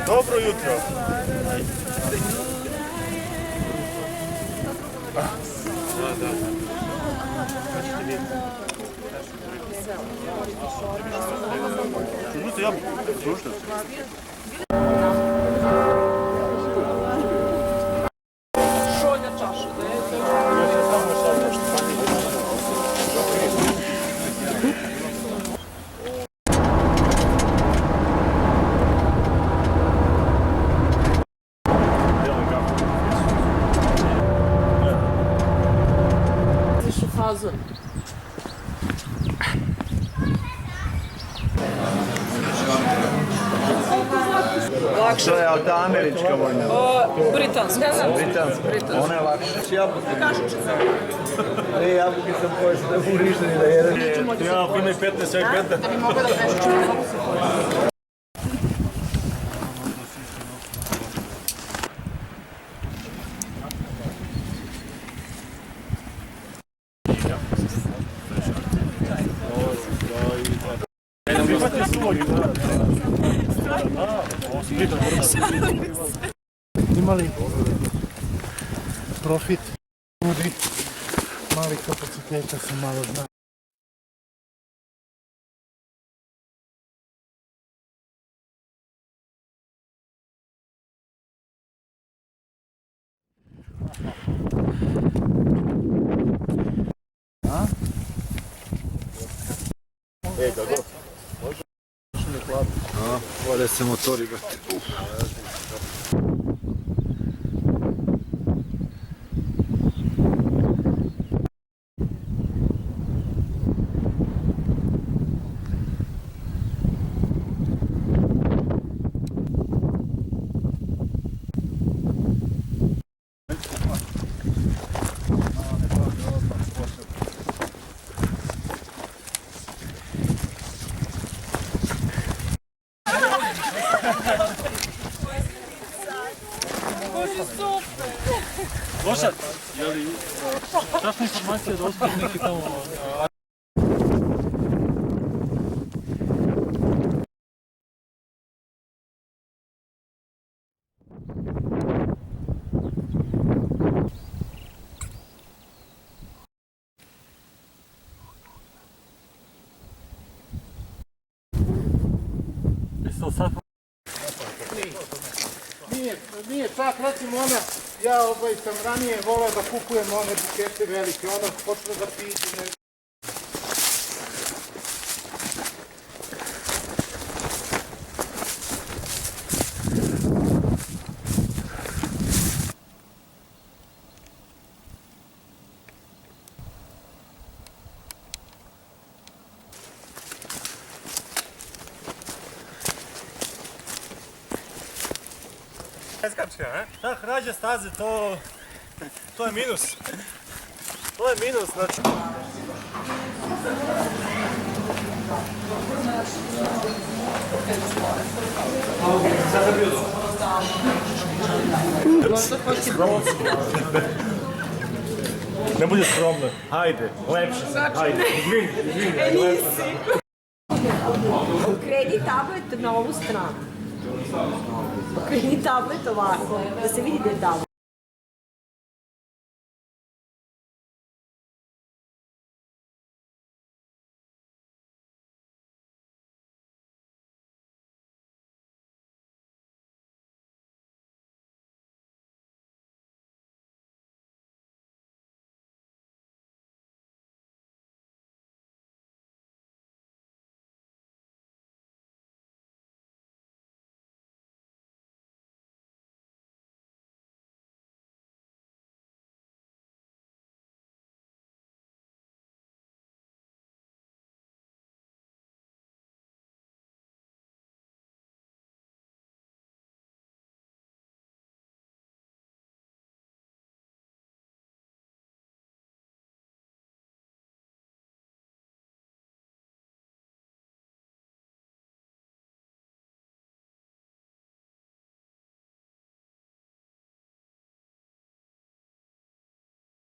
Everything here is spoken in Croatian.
Dobro jutro. Слушайте, я слушаю. Fazla. Lakše je, ali ta američka vojna. Britanska. Britanska. Ona je lakša. Jabuke. Ne, jabuke sam poješao da mu rišteni da jedan. Ja, fine 15, sve 15. Da bi mogla da prešuću. Imali profit ljudi, mali kapaciteta se malo zna. Kako? Vode se motori, brate. Lošak, je li časna informacija da ostaju neki tamo... Jeste li sad... Nije čak, recimo ona, ja sam ranije voleo da kupujem one bukete velike, ono počne da piti, ne. Preskačka, ne? Ta hrađe staze, to je minus. To je minus, znači... Ne budi skromno. Hajde, lepše se. Hajde, izvini. Okreni tablet na ovu stranu. Okreni tablet ovako, da se vidi da je tablet.